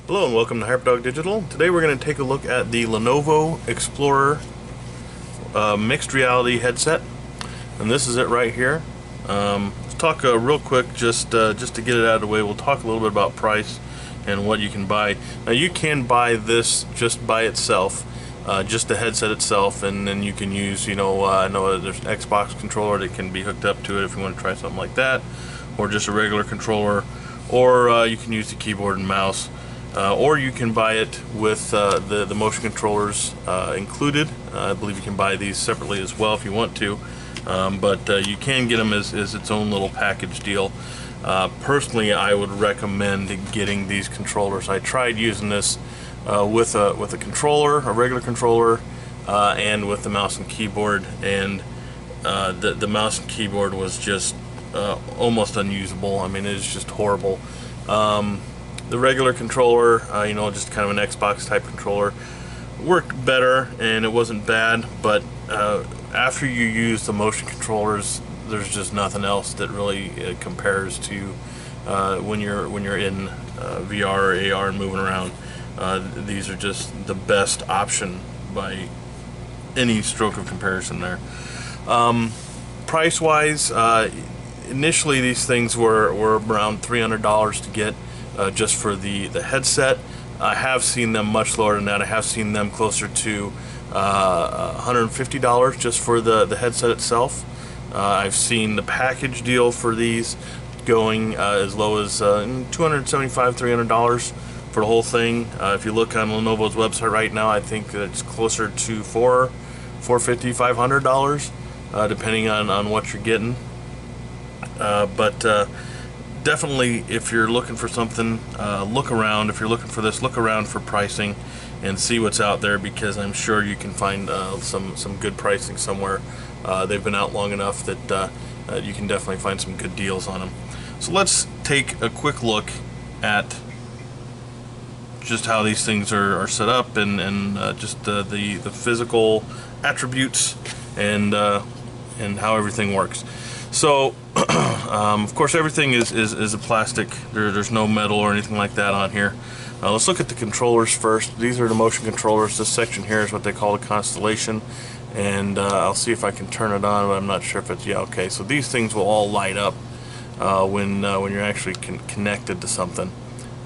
Hello and welcome to Hyperdog Digital. Today we're going to take a look at the Lenovo Explorer mixed reality headset, and this is it right here. Let's talk real quick, just to get it out of the way. We'll talk a little bit about price and what you can buy. Now you can buy this just by itself, just the headset itself, and then you can use, I know there's an Xbox controller that can be hooked up to it if you want to try something like that, or just a regular controller, or you can use the keyboard and mouse. Or you can buy it with the motion controllers included. I believe you can buy these separately as well if you want to, but you can get them as its own little package deal. Personally, I would recommend getting these controllers. I tried using this with a controller, a regular controller, and with the mouse and keyboard, and the mouse and keyboard was just almost unusable. I mean, it's just horrible. The regular controller, just kind of an Xbox type controller, worked better and it wasn't bad, but after you use the motion controllers, there's just nothing else that really compares to when you're in VR or AR and moving around. These are just the best option by any stroke of comparison there. Price wise, initially these things were around $300 to get. Just for the headset. I have seen them much lower than that. I have seen them closer to $150 just for the headset itself. I've seen the package deal for these going as low as $275, $300 for the whole thing. If you look on Lenovo's website right now, I think it's closer to $450, $500, depending on what you're getting. Definitely, if you're looking for something, look around. If you're looking for this, look around for pricing and see what's out there, because I'm sure you can find some good pricing somewhere. They've been out long enough that you can definitely find some good deals on them. So let's take a quick look at just how these things are set up and just the physical attributes and how everything works. So of course everything is a plastic. There's no metal or anything like that on here. Let's look at the controllers first. These are the motion controllers. This section here is what they call the Constellation, and I'll see if I can turn it on, but I'm not sure if it's, yeah, okay. So these things will all light up when you're actually connected to something,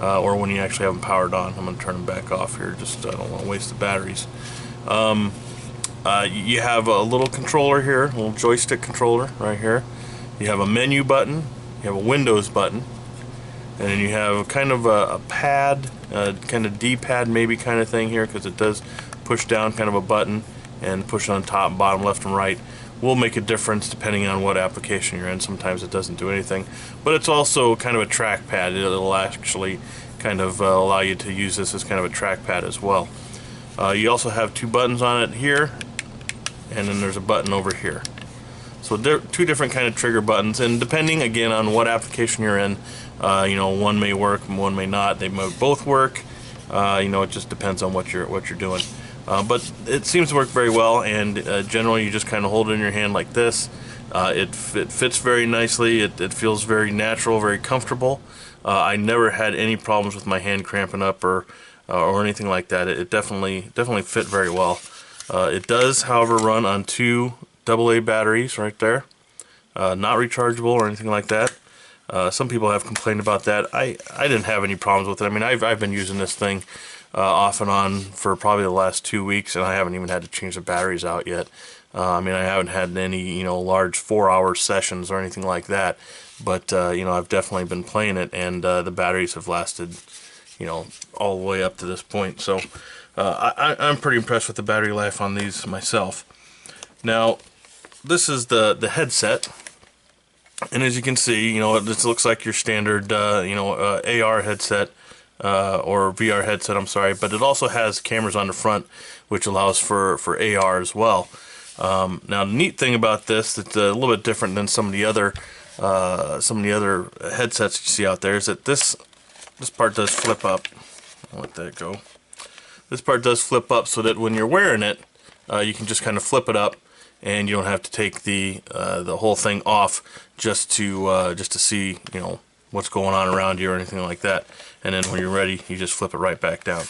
or when you actually have them powered on. I'm going to turn them back off here, just I don't want to waste the batteries. You have a little controller here, a little joystick controller right here. You have a menu button, you have a Windows button, and then you have kind of a pad, kind of D-pad maybe kind of thing here, because it does push down kind of a button and push on top, bottom, left, and right. Will make a difference depending on what application you're in. Sometimes it doesn't do anything, but it's also kind of a trackpad. It'll actually kind of allow you to use this as kind of a trackpad as well. You also have two buttons on it here, and then there's a button over here. So they're two different kind of trigger buttons, and depending again on what application you're in, one may work and one may not. They may both work. It just depends on what you're doing. But it seems to work very well, and generally you just kind of hold it in your hand like this. It fits very nicely. It feels very natural, very comfortable. I never had any problems with my hand cramping up or anything like that. It definitely fit very well. It does, however, run on two AA batteries right there, not rechargeable or anything like that. Some people have complained about that. I didn't have any problems with it. I mean, I've been using this thing off and on for probably the last 2 weeks, and I haven't even had to change the batteries out yet. I mean, I haven't had any large 4-hour sessions or anything like that, but I've definitely been playing it, and the batteries have lasted all the way up to this point. So I'm pretty impressed with the battery life on these myself. Now, this is the headset, and as you can see, this looks like your standard AR headset, or VR headset, I'm sorry, but it also has cameras on the front, which allows for AR as well. Now, the neat thing about this that's a little bit different than some of the other headsets you see out there is that this part does flip up. I'll let that go. This part does flip up so that when you're wearing it, you can just kind of flip it up, and you don't have to take the whole thing off just to see what's going on around you or anything like that. And then when you're ready, you just flip it right back down.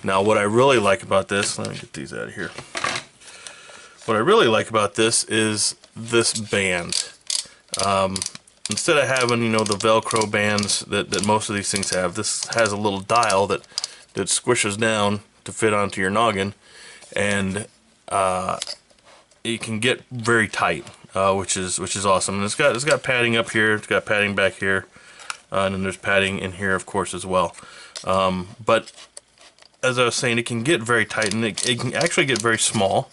Now what I really like about this, let me get these out of here. What I really like about this is this band. Instead of having, you know, the Velcro bands that most of these things have, this has a little dial that squishes down to fit onto your noggin, and it can get very tight, which is awesome. And it's got padding up here, it's got padding back here, and then there's padding in here, of course, as well. But as I was saying, it can get very tight, and it can actually get very small,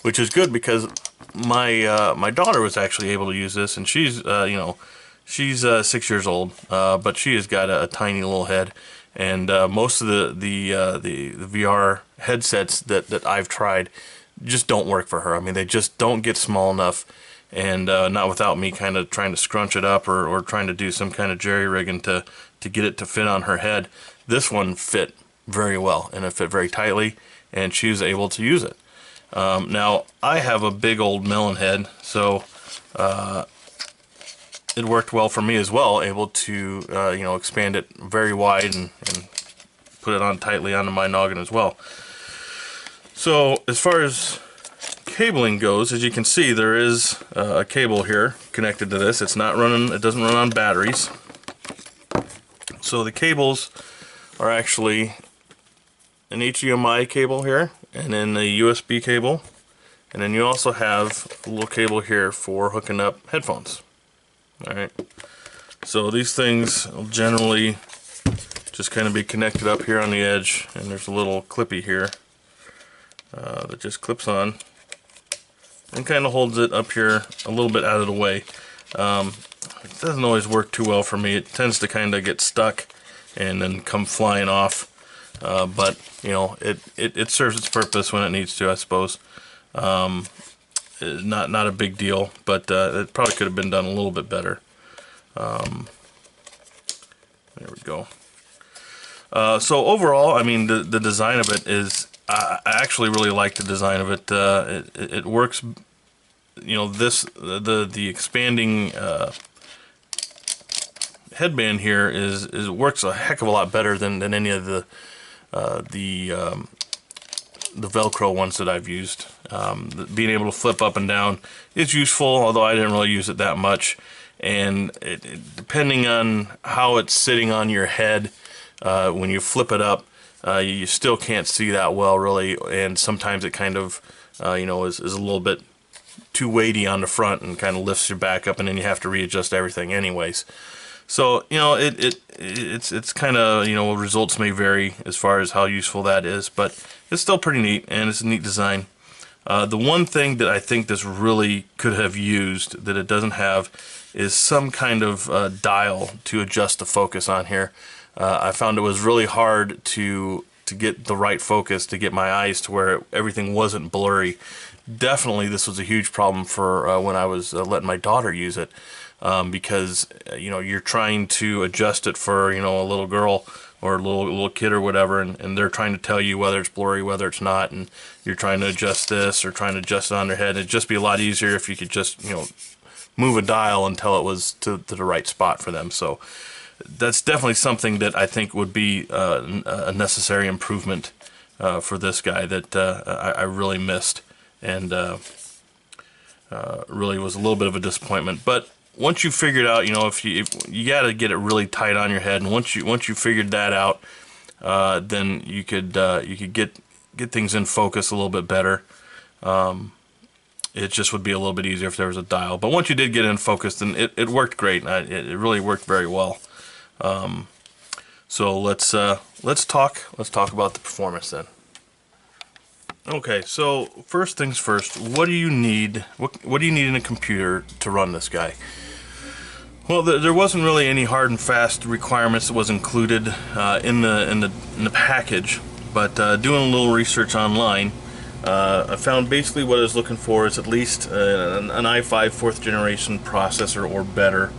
which is good because my daughter was actually able to use this, and she's you know, she's 6 years old, but she has got a tiny little head, and most of the VR headsets that I've tried just don't work for her. I mean, they just don't get small enough, and not without me kind of trying to scrunch it up or trying to do some kind of jerry-rigging to get it to fit on her head. This one fit very well, and it fit very tightly, and she was able to use it. Now, I have a big old melon head, so it worked well for me as well, able to you know, expand it very wide and put it on tightly onto my noggin as well. So as far as cabling goes, as you can see, there is a cable here connected to this. It's not running, it doesn't run on batteries. So the cables are actually an HDMI cable here, and then a USB cable, and then you also have a little cable here for hooking up headphones. Alright, so these things will generally just kind of be connected up here on the edge, and there's a little clippy here that just clips on and kind of holds it up here a little bit out of the way. It doesn't always work too well for me. It tends to kind of get stuck and then come flying off. But you know, it serves its purpose when it needs to, I suppose. Not a big deal, but it probably could have been done a little bit better. There we go. So overall, I mean, the design of it is, I actually really like the design of it. It works, you know, the expanding headband here works a heck of a lot better than any of the Velcro ones that I've used. Being able to flip up and down is useful, although I didn't really use it that much. And depending on how it's sitting on your head, when you flip it up, you still can't see that well, really. And sometimes it kind of, you know, is a little bit too weighty on the front and kind of lifts your back up, and then you have to readjust everything anyways. So, you know, it's kind of, you know, results may vary as far as how useful that is, but it's still pretty neat, and it's a neat design. The one thing that I think this really could have used that it doesn't have is some kind of dial to adjust the focus on here. I found it was really hard to get the right focus, to get my eyes to where everything wasn't blurry. Definitely this was a huge problem for when I was letting my daughter use it. Because you know, you're trying to adjust it for, you know, a little girl or a little kid or whatever, and they're trying to tell you whether it's blurry, whether it's not, and you're trying to adjust this or trying to adjust it on their head. It'd just be a lot easier if you could just, you know, move a dial until it was to the right spot for them. So that's definitely something that I think would be a necessary improvement for this guy that I really missed, and really was a little bit of a disappointment. But once you figured out, you know, if you got to get it really tight on your head, and once you figured that out, then you could get things in focus a little bit better. It just would be a little bit easier if there was a dial. But once you did get in focus, then it worked great. It really worked very well. So let's talk about the performance then. Okay, so first things first, what do you need? What do you need in a computer to run this guy? Well, there wasn't really any hard and fast requirements that was included in the package, but doing a little research online, I found basically what I was looking for is at least an i5 4th generation processor or better.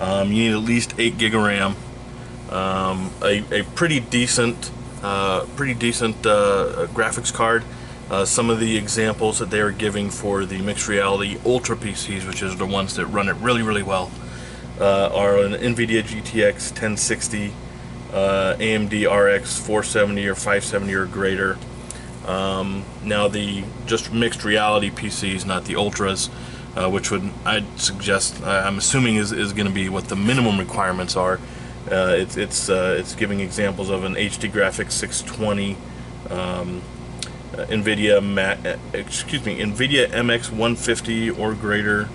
You need at least 8 gig of RAM, a pretty decent graphics card. Some of the examples that they are giving for the mixed reality ultra PCs, which is the ones that run it really, really well, are an NVIDIA GTX 1060, AMD RX 470 or 570 or greater. Now the just mixed reality PCs, not the ultras, which I'd suggest, I'm assuming is going to be what the minimum requirements are. It's giving examples of an HD graphics 620, NVIDIA MX 150 or greater,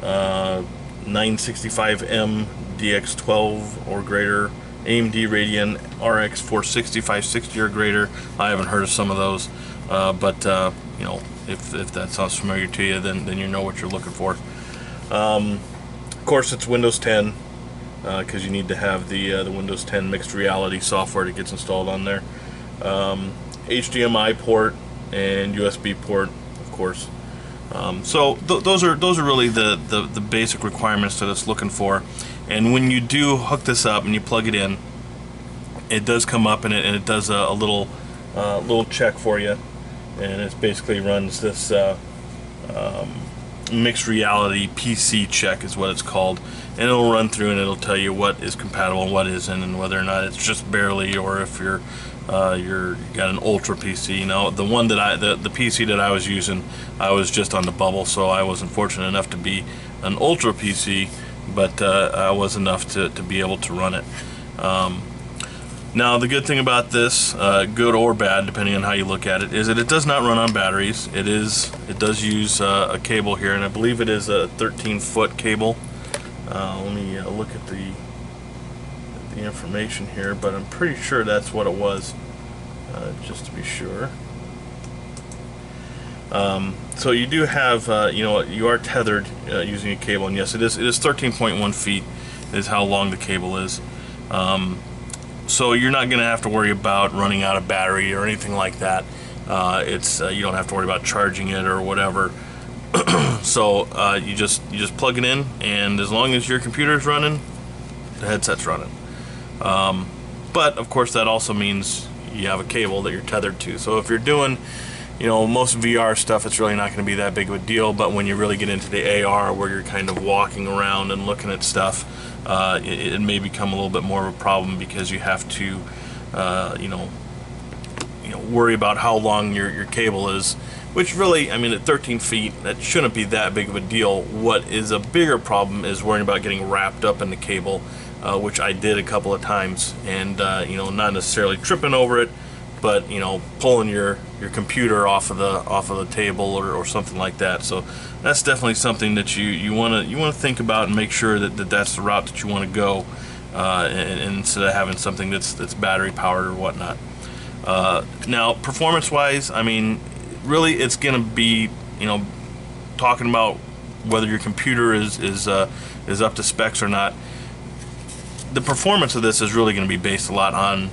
965M DX12 or greater, AMD Radeon RX 460, 560 or greater. I haven't heard of some of those, but you know, if that sounds familiar to you, then you know what you're looking for. Of course, it's Windows 10, because you need to have the Windows 10 mixed reality software that gets installed on there. HDMI port and USB port, of course. So those are really the basic requirements that it's looking for. And when you do hook this up and you plug it in, it does come up and it does a little check for you, and it basically runs this mixed reality PC check is what it's called, and it'll run through and it'll tell you what is compatible and what isn't, and whether or not it's just barely, or if you got an ultra PC. Now the one that the PC that I was using, I was just on the bubble, so I wasn't fortunate enough to be an ultra PC, but I was enough to be able to run it. Now the good thing about this, good or bad depending on how you look at it, is that it does not run on batteries. It does use a cable here, and I believe it is a 13-foot cable. Let me look at the information here, but I'm pretty sure that's what it was, just to be sure. So you do have, you know, you are tethered using a cable, and yes, it is 13.1 feet is how long the cable is. So you're not going to have to worry about running out of battery or anything like that. You don't have to worry about charging it or whatever. So you just plug it in, and as long as your computer's running, the headset's running. But of course that also means you have a cable that you're tethered to. So if you're doing, you know, most VR stuff, it's really not going to be that big of a deal. But when you really get into the AR, where you're kind of walking around and looking at stuff, it may become a little bit more of a problem, because you have to, you know, worry about how long your cable is. Which really, I mean, at 13 feet, that shouldn't be that big of a deal. What is a bigger problem is worrying about getting wrapped up in the cable, which I did a couple of times, and you know, not necessarily tripping over it, but you know, pulling your computer off of the table or something like that. So that's definitely something that you want to think about and make sure that that's the route that you want to go, and instead of having something that's battery powered or whatnot. Now, performance-wise, I mean, really, it's going to be, you know, talking about whether your computer is up to specs or not. The performance of this is really going to be based a lot on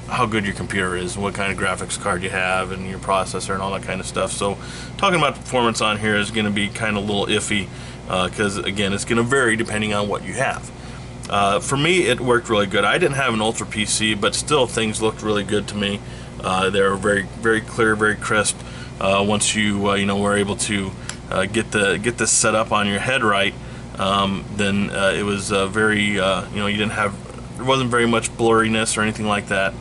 how good your computer is, what kind of graphics card you have, and your processor and all that kind of stuff. So talking about performance on here is going to be kind of a little iffy, because again, it's going to vary depending on what you have. For me, it worked really good. I didn't have an ultra PC, but still things looked really good to me. They were very, very clear, very crisp. Once you you know, were able to get this set up on your head right, then it was very, you know, there wasn't very much blurriness or anything like that.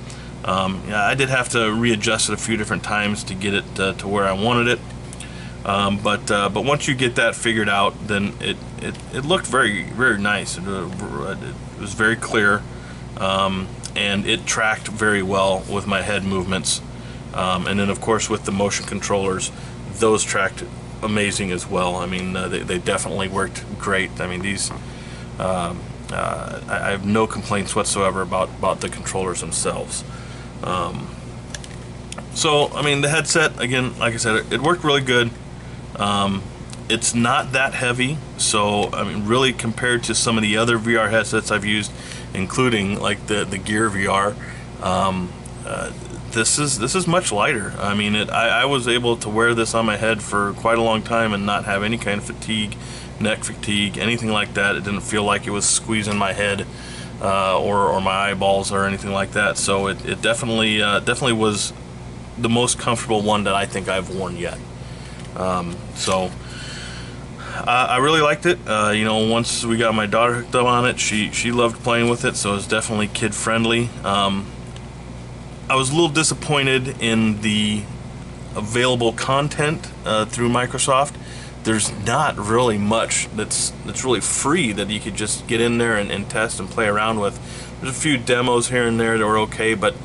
Yeah, I did have to readjust it a few different times to get it to where I wanted it. But once you get that figured out, then it looked very, very nice. It was very clear, and it tracked very well with my head movements. And then of course with the motion controllers, those tracked amazing as well. I mean, they definitely worked great. I mean, these I have no complaints whatsoever about the controllers themselves. So I mean, the headset, again, like I said, it worked really good. It's not that heavy, so I mean, really, compared to some of the other VR headsets I've used, including like the Gear VR, this is much lighter. I mean, I was able to wear this on my head for quite a long time and not have any kind of fatigue, neck fatigue, anything like that. It didn't feel like it was squeezing my head or my eyeballs or anything like that. So it definitely was the most comfortable one that I think I've worn yet. So I really liked it. You know, once we got my daughter hooked up on it, she loved playing with it, so it's definitely kid friendly. I was a little disappointed in the available content through Microsoft. There's not really much that's really free that you could just get in there and test and play around with. There's a few demos here and there that were okay, but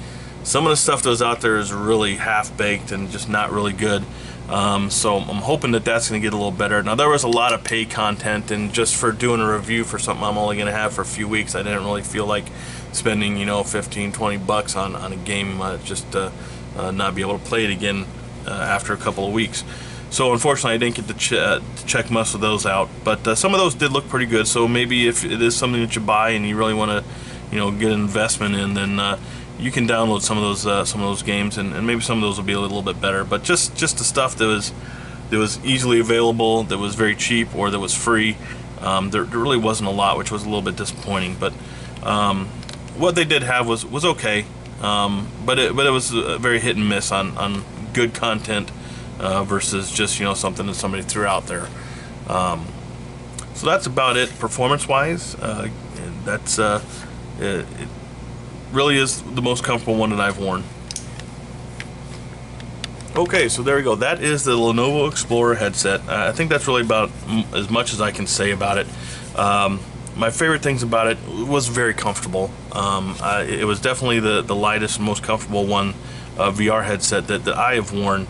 some of the stuff that was out there is really half-baked and just not really good. So I'm hoping that that's going to get a little better. Now, there was a lot of paid content, and just for doing a review for something I'm only going to have for a few weeks, I didn't really feel like spending, you know, 15, 20 bucks on a game just to not be able to play it again after a couple of weeks. So unfortunately, I didn't get to check most of those out, but some of those did look pretty good. So maybe if it is something that you buy and you really want to, you know, get an investment in, then you can download some of those games, and maybe some of those will be a little bit better. But just the stuff that was easily available, that was very cheap, or that was free, there really wasn't a lot, which was a little bit disappointing. But what they did have was okay, but it was very hit and miss on good content versus just, you know, something that somebody threw out there. So that's about it performance-wise. That's it really is the most comfortable one that I've worn. Okay, so there we go. That is the Lenovo Explorer headset. I think that's really about as much as I can say about it. My favorite things about it was very comfortable. It was definitely the lightest and most comfortable one VR headset that I have worn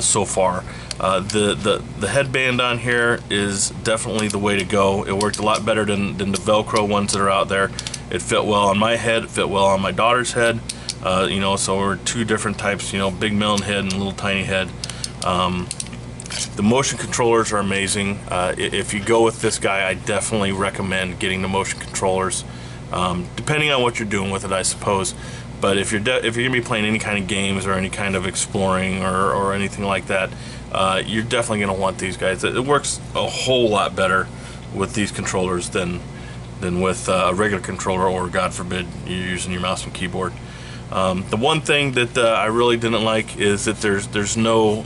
so far. The headband on here is definitely the way to go. It worked a lot better than the Velcro ones that are out there. It fit well on my head, it fit well on my daughter's head. You know, so we're two different types, you know, big melon head and little tiny head. The motion controllers are amazing. If you go with this guy, I definitely recommend getting the motion controllers, depending on what you're doing with it, I suppose. But if you're gonna be playing any kind of games or any kind of exploring or anything like that, you're definitely gonna want these guys. It works a whole lot better with these controllers than with a regular controller, or God forbid you're using your mouse and keyboard. The one thing that I really didn't like is that there's no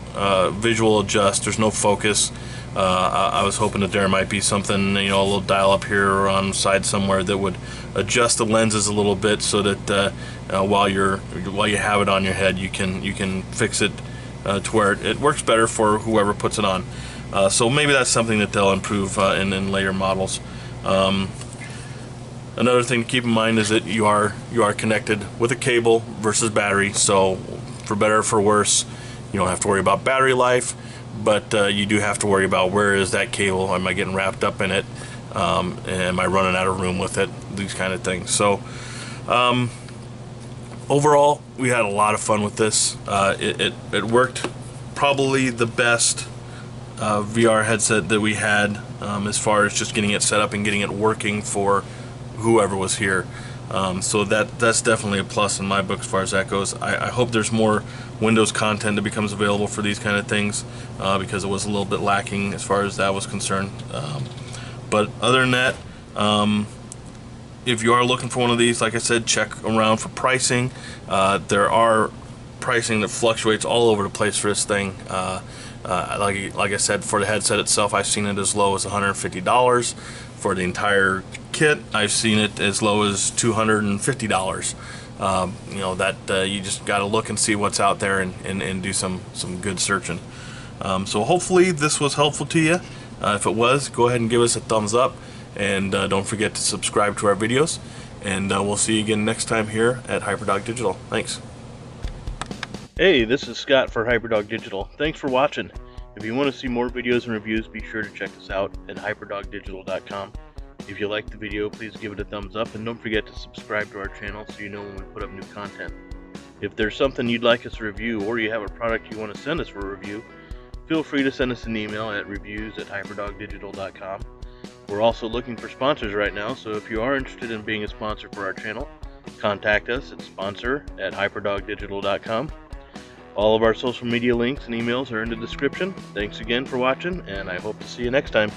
visual adjust, there's no focus. I was hoping that there might be something, you know, a little dial up here or on the side somewhere that would adjust the lenses a little bit, so that while you have it on your head, you can fix it to where it works better for whoever puts it on. So maybe that's something that they'll improve in later models. Another thing to keep in mind is that you are connected with a cable versus battery. So for better or for worse, you don't have to worry about battery life, but you do have to worry about where is that cable. Am I getting wrapped up in it? Am I running out of room with it? These kind of things. So overall, we had a lot of fun with this. It worked probably the best VR headset that we had, as far as just getting it set up and getting it working for whoever was here. So that's definitely a plus in my book as far as that goes. I hope there's more Windows content that becomes available for these kind of things, because it was a little bit lacking as far as that was concerned. But other than that, if you are looking for one of these, like I said, check around for pricing. There are pricing that fluctuates all over the place for this thing. Like I said, for the headset itself, I've seen it as low as $150. For the entire kit, I've seen it as low as $250. You know, that you just got to look and see what's out there and do some good searching. So hopefully this was helpful to you. If it was, go ahead and give us a thumbs up, and don't forget to subscribe to our videos, and we'll see you again next time here at HyperDog Digital. Thanks. Hey, this is Scott for HyperDog Digital. Thanks for watching. If you want to see more videos and reviews, be sure to check us out at hyperdogdigital.com. If you liked the video, please give it a thumbs up, and don't forget to subscribe to our channel so you know when we put up new content. If there's something you'd like us to review, or you have a product you want to send us for a review, feel free to send us an email at reviews@hyperdogdigital.com. We're also looking for sponsors right now, so if you are interested in being a sponsor for our channel, contact us at sponsor@hyperdogdigital.com. All of our social media links and emails are in the description. Thanks again for watching, and I hope to see you next time.